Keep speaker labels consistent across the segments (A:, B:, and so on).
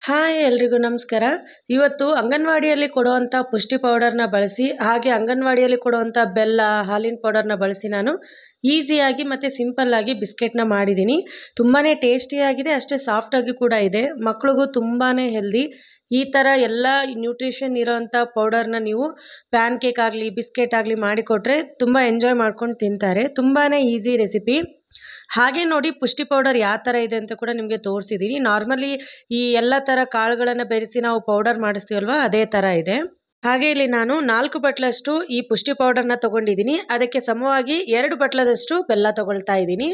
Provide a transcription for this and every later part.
A: Hi ಎಲ್ರಿಗೂ ನಮಸ್ಕಾರ. ಇವತ್ತು ಅಂಗನವಾಡಿಯಲ್ಲಿ ಕೊಡುವಂಥ ಪುಷ್ಟಿ ಪೌಡರ್ನ ಬಳಸಿ ಹಾಗೆ ಅಂಗನವಾಡಿಯಲ್ಲಿ ಕೊಡುವಂಥ ಬೆಲ್ಲ ಹಾಲಿನ ಪೌಡರ್ನ ಬಳಸಿ ನಾನು ಈಸಿಯಾಗಿ ಮತ್ತು ಸಿಂಪಲ್ಲಾಗಿ ಬಿಸ್ಕೆಟ್ನ ಮಾಡಿದ್ದೀನಿ. ತುಂಬಾ ಟೇಸ್ಟಿಯಾಗಿದೆ, ಅಷ್ಟೇ ಸಾಫ್ಟಾಗಿ ಕೂಡ ಇದೆ. ಮಕ್ಳಿಗೂ ತುಂಬಾ ಹೆಲ್ದಿ. ಈ ಥರ ಎಲ್ಲ ನ್ಯೂಟ್ರಿಷನ್ ಇರೋವಂಥ ಪೌಡರ್ನ ನೀವು ಪ್ಯಾನ್ ಕೇಕ್ ಆಗಲಿ ಬಿಸ್ಕೆಟ್ ಆಗಲಿ ಮಾಡಿಕೊಟ್ರೆ ತುಂಬ ಎಂಜಾಯ್ ಮಾಡ್ಕೊಂಡು ತಿಂತಾರೆ. ತುಂಬಾ ಈಸಿ ರೆಸಿಪಿ. ಹಾಗೆ ನೋಡಿ ಪುಷ್ಟಿ ಪೌಡರ್ ಯಾವ ಥರ ಇದೆ ಅಂತ ಕೂಡ ನಿಮಗೆ ತೋರಿಸಿದ್ದೀನಿ. ನಾರ್ಮಲಿ ಈ ಎಲ್ಲ ಥರ ಕಾಳುಗಳನ್ನು ಬೆರೆಸಿ ನಾವು ಪೌಡರ್ ಮಾಡಿಸ್ತೀವಲ್ವ, ಅದೇ ಥರ ಇದೆ. ಹಾಗೆ ಇಲ್ಲಿ ನಾನು 4 ಬಟ್ಲಷ್ಟು ಈ ಪುಷ್ಟಿ ಪೌಡರ್ನ ತೊಗೊಂಡಿದ್ದೀನಿ. ಅದಕ್ಕೆ ಸಮವಾಗಿ 2 ಬಟ್ಲದಷ್ಟು ಬೆಲ್ಲ ತೊಗೊಳ್ತಾ ಇದ್ದೀನಿ.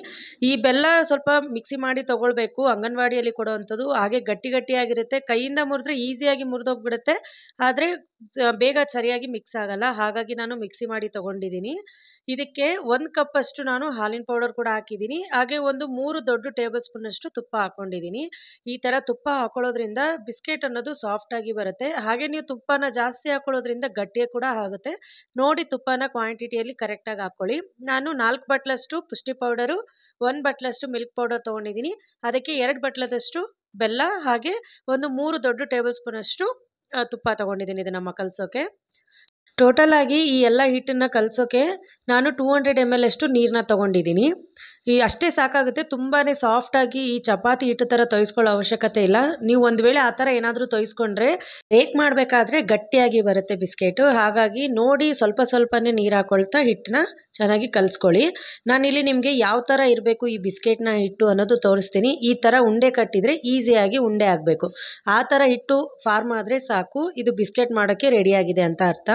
A: ಈ ಬೆಲ್ಲ ಸ್ವಲ್ಪ ಮಿಕ್ಸಿ ಮಾಡಿ ತೊಗೊಳ್ಬೇಕು. ಅಂಗನವಾಡಿಯಲ್ಲಿ ಕೊಡುವಂಥದ್ದು ಹಾಗೆ ಗಟ್ಟಿ ಗಟ್ಟಿಯಾಗಿರುತ್ತೆ. ಕೈಯಿಂದ ಮುರಿದ್ರೆ ಈಸಿಯಾಗಿ ಮುರಿದೋಗ್ಬಿಡುತ್ತೆ, ಆದರೆ ಬೇಗ ಸರಿಯಾಗಿ ಮಿಕ್ಸ್ ಆಗಲ್ಲ. ಹಾಗಾಗಿ ನಾನು ಮಿಕ್ಸಿ ಮಾಡಿ ತೊಗೊಂಡಿದ್ದೀನಿ. ಇದಕ್ಕೆ 1 ಕಪ್ಪಷ್ಟು ನಾನು ಹಾಲಿನ ಪೌಡರ್ ಕೂಡ ಹಾಕಿದ್ದೀನಿ. ಹಾಗೆ ಒಂದು 3 ದೊಡ್ಡ ಟೇಬಲ್ ಸ್ಪೂನಷ್ಟು ತುಪ್ಪ ಹಾಕ್ಕೊಂಡಿದ್ದೀನಿ. ಈ ಥರ ತುಪ್ಪ ಹಾಕೊಳ್ಳೋದ್ರಿಂದ ಬಿಸ್ಕೆಟ್ ಅನ್ನೋದು ಸಾಫ್ಟಾಗಿ ಬರುತ್ತೆ. ಹಾಗೆ ನೀವು ತುಪ್ಪನ ಜಾಸ್ತಿ ಹಾಕೊಳ್ಳೋದ್ರಿಂದ ಗಟ್ಟಿ ಕೂಡ ಆಗುತ್ತೆ. ನೋಡಿ ತುಪ್ಪನ ಕ್ವಾಂಟಿಟಿಯಲ್ಲಿ ಕರೆಕ್ಟಾಗಿ ಹಾಕ್ಕೊಳ್ಳಿ. ನಾನು 4 ಬಟ್ಲಷ್ಟು ಪುಷ್ಟಿ ಪೌಡರು, 1 ಬಟ್ಲಷ್ಟು ಮಿಲ್ಕ್ ಪೌಡರ್ ತೊಗೊಂಡಿದ್ದೀನಿ. ಅದಕ್ಕೆ 2 ಬಟ್ಲದಷ್ಟು ಬೆಲ್ಲ ಹಾಗೆ ಒಂದು 3 ದೊಡ್ಡ ಟೇಬಲ್ ಸ್ಪೂನಷ್ಟು ತುಪ್ಪ ತೊಗೊಂಡಿದ್ದೀನಿ ಇದನ್ನು ಕಲಸೋಕೆ. ಟೋಟಲ್ ಆಗಿ ಈ ಎಲ್ಲ ಹಿಟ್ಟನ್ನು ಕಲಸೋಕೆ ನಾನು 200 ml ಅಷ್ಟು ನೀರನ್ನ ತೊಗೊಂಡಿದ್ದೀನಿ. ಅಷ್ಟೇ ಸಾಕಾಗುತ್ತೆ. ತುಂಬಾ ಸಾಫ್ಟಾಗಿ ಈ ಚಪಾತಿ ಹಿಟ್ಟು ಥರ ತೊಯ್ಸ್ಕೊಳ್ಳೋ ಅವಶ್ಯಕತೆ ಇಲ್ಲ. ನೀವು ಒಂದು ವೇಳೆ ಆ ಥರ ಏನಾದರೂ ತೊಯ್ಸ್ಕೊಂಡ್ರೆ ಬೇಕ್ ಮಾಡಬೇಕಾದ್ರೆ ಗಟ್ಟಿಯಾಗಿ ಬರುತ್ತೆ ಬಿಸ್ಕೆಟು. ಹಾಗಾಗಿ ನೋಡಿ ಸ್ವಲ್ಪ ಸ್ವಲ್ಪನೇ ನೀರು ಹಾಕ್ಕೊಳ್ತಾ ಹಿಟ್ಟನ್ನ ಚೆನ್ನಾಗಿ ಕಲಿಸ್ಕೊಳ್ಳಿ. ನಾನಿಲ್ಲಿ ನಿಮಗೆ ಯಾವ ಥರ ಇರಬೇಕು ಈ ಬಿಸ್ಕೆಟ್ನ ಹಿಟ್ಟು ಅನ್ನೋದು ತೋರಿಸ್ತೀನಿ. ಈ ಥರ ಉಂಡೆ ಕಟ್ಟಿದರೆ ಈಸಿಯಾಗಿ ಉಂಡೆ ಆಗಬೇಕು. ಆ ಥರ ಹಿಟ್ಟು ಫಾರ್ಮ್ ಆದರೆ ಸಾಕು, ಇದು ಬಿಸ್ಕೆಟ್ ಮಾಡೋಕ್ಕೆ ರೆಡಿಯಾಗಿದೆ ಅಂತ ಅರ್ಥ.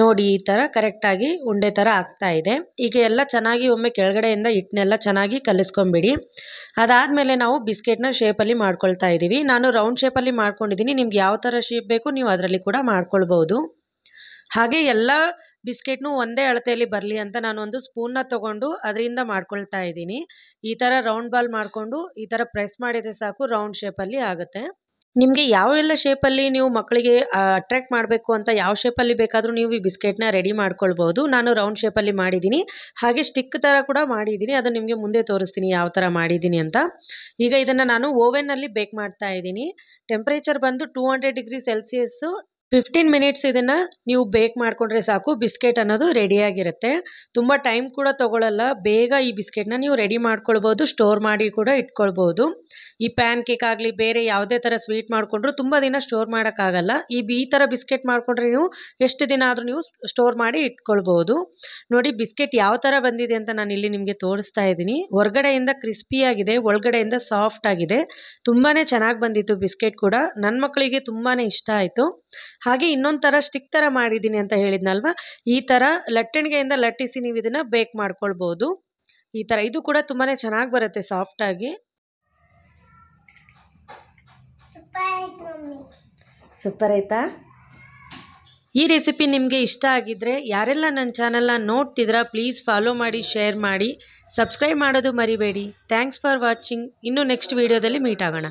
A: ನೋಡಿ ಈ ಥರ ಕರೆಕ್ಟಾಗಿ ಉಂಡೆ ಥರ ಆಗ್ತಾ ಇದೆ. ಈಗ ಎಲ್ಲ ಚೆನ್ನಾಗಿ ಒಮ್ಮೆ ಕೆಳಗಡೆಯಿಂದ ಹಿಟ್ಟನ್ನೆಲ್ಲ ಚೆನ್ನಾಗಿ ಕಲಿಸ್ಕೊಂಬಿಡಿ. ಅದಾದಮೇಲೆ ನಾವು ಬಿಸ್ಕೆಟ್ನ ಶೇಪಲ್ಲಿ ಮಾಡ್ಕೊಳ್ತಾ ಇದ್ದೀವಿ. ನಾನು ರೌಂಡ್ ಶೇಪಲ್ಲಿ ಮಾಡ್ಕೊಂಡಿದ್ದೀನಿ. ನಿಮ್ಗೆ ಯಾವ ಥರ ಶೇಪ್ ಬೇಕು ನೀವು ಅದರಲ್ಲಿ ಕೂಡ ಮಾಡ್ಕೊಳ್ಬೋದು. ಹಾಗೆ ಎಲ್ಲ ಬಿಸ್ಕೆಟ್ನು ಒಂದೇ ಅಳತೆಯಲ್ಲಿ ಬರಲಿ ಅಂತ ನಾನು ಒಂದು ಸ್ಪೂನ್ನ ತೊಗೊಂಡು ಅದರಿಂದ ಮಾಡ್ಕೊಳ್ತಾ ಇದ್ದೀನಿ. ಈ ಥರ ರೌಂಡ್ ಬಾಲ್ ಮಾಡಿಕೊಂಡು ಈ ಥರ ಪ್ರೆಸ್ ಮಾಡಿದರೆ ಸಾಕು, ರೌಂಡ್ ಶೇಪಲ್ಲಿ ಆಗುತ್ತೆ. ನಿಮಗೆ ಯಾವೆಲ್ಲ ಶೇಪಲ್ಲಿ ನೀವು ಮಕ್ಕಳಿಗೆ ಅಟ್ರ್ಯಾಕ್ಟ್ ಮಾಡಬೇಕು ಅಂತ ಯಾವ ಶೇಪಲ್ಲಿ ಬೇಕಾದರೂ ನೀವು ಈ ಬಿಸ್ಕೆಟ್ನ ರೆಡಿ ಮಾಡ್ಕೊಳ್ಬೋದು. ನಾನು ರೌಂಡ್ ಶೇಪಲ್ಲಿ ಮಾಡಿದ್ದೀನಿ. ಹಾಗೆ ಸ್ಟಿಕ್ ಥರ ಕೂಡ ಮಾಡಿದ್ದೀನಿ. ಅದು ನಿಮಗೆ ಮುಂದೆ ತೋರಿಸ್ತೀನಿ ಯಾವ ಥರ ಮಾಡಿದ್ದೀನಿ ಅಂತ. ಈಗ ಇದನ್ನು ನಾನು ಓವೆನ್ನಲ್ಲಿ ಬೇಕ್ ಮಾಡ್ತಾ ಇದ್ದೀನಿ. ಟೆಂಪ್ರೇಚರ್ ಬಂದು 200 ಡಿಗ್ರಿ ಸೆಲ್ಸಿಯಸ್ಸು. 15 ಮಿನಿಟ್ಸ್ ಇದನ್ನು ನೀವು ಬೇಕ್ ಮಾಡಿಕೊಂಡ್ರೆ ಸಾಕು, ಬಿಸ್ಕೆಟ್ ಅನ್ನೋದು ರೆಡಿಯಾಗಿರುತ್ತೆ. ತುಂಬ ಟೈಮ್ ಕೂಡ ತೊಗೊಳ್ಳಲ್ಲ. ಬೇಗ ಈ ಬಿಸ್ಕೆಟ್ನ ನೀವು ರೆಡಿ ಮಾಡ್ಕೊಳ್ಬೋದು, ಸ್ಟೋರ್ ಮಾಡಿ ಕೂಡ ಇಟ್ಕೊಳ್ಬೋದು. ಈ ಪ್ಯಾನ್ ಕೇಕ್ ಆಗಲಿ ಬೇರೆ ಯಾವುದೇ ಥರ ಸ್ವೀಟ್ ಮಾಡಿಕೊಂಡ್ರು ತುಂಬ ದಿನ ಸ್ಟೋರ್ ಮಾಡೋಕ್ಕಾಗಲ್ಲ. ಈ ಥರ ಬಿಸ್ಕೆಟ್ ಮಾಡಿಕೊಂಡ್ರೆ ನೀವು ಎಷ್ಟು ದಿನ ಆದರೂ ನೀವು ಸ್ಟೋರ್ ಮಾಡಿ ಇಟ್ಕೊಳ್ಬೋದು. ನೋಡಿ ಬಿಸ್ಕೆಟ್ ಯಾವ ಥರ ಬಂದಿದೆ ಅಂತ ನಾನು ಇಲ್ಲಿ ನಿಮಗೆ ತೋರಿಸ್ತಾ ಇದ್ದೀನಿ. ಹೊರಗಡೆಯಿಂದ ಕ್ರಿಸ್ಪಿಯಾಗಿದೆ, ಒಳಗಡೆಯಿಂದ ಸಾಫ್ಟ್ ಆಗಿದೆ. ತುಂಬಾ ಚೆನ್ನಾಗಿ ಬಂದಿತ್ತು ಬಿಸ್ಕೆಟ್ ಕೂಡ. ನನ್ನ ಮಕ್ಕಳಿಗೆ ತುಂಬಾ ಇಷ್ಟ ಆಯಿತು. ಹಾಗೆ ಇನ್ನೊಂದು ಥರ ಸ್ಟಿಕ್ ಥರ ಮಾಡಿದ್ದೀನಿ ಅಂತ ಹೇಳಿದ್ನಲ್ವ, ಈ ಥರ ಲಟ್ಟಣಿಗೆಯಿಂದ ಲಟ್ಟಿಸಿ ನೀವು ಇದನ್ನು ಬೇಕ್ ಮಾಡ್ಕೊಳ್ಬೋದು. ಈ ಥರ ಇದು ಕೂಡ ತುಂಬಾ ಚೆನ್ನಾಗಿ ಬರುತ್ತೆ ಸಾಫ್ಟಾಗಿ. ಸೂಪರ್ ಆಯ್ತಾ? ಈ ರೆಸಿಪಿ ನಿಮಗೆ ಇಷ್ಟ ಆಗಿದ್ದರೆ ಯಾರೆಲ್ಲ ನನ್ನ ಚಾನಲ್ನ ನೋಡ್ತಿದ್ರಾ ಪ್ಲೀಸ್ ಫಾಲೋ ಮಾಡಿ, ಶೇರ್ ಮಾಡಿ, ಸಬ್ಸ್ಕ್ರೈಬ್ ಮಾಡೋದು ಮರಿಬೇಡಿ. Thanks for watching. ಇನ್ನು ನೆಕ್ಸ್ಟ್ ವಿಡಿಯೋದಲ್ಲಿ ಮೀಟ್ ಆಗೋಣ.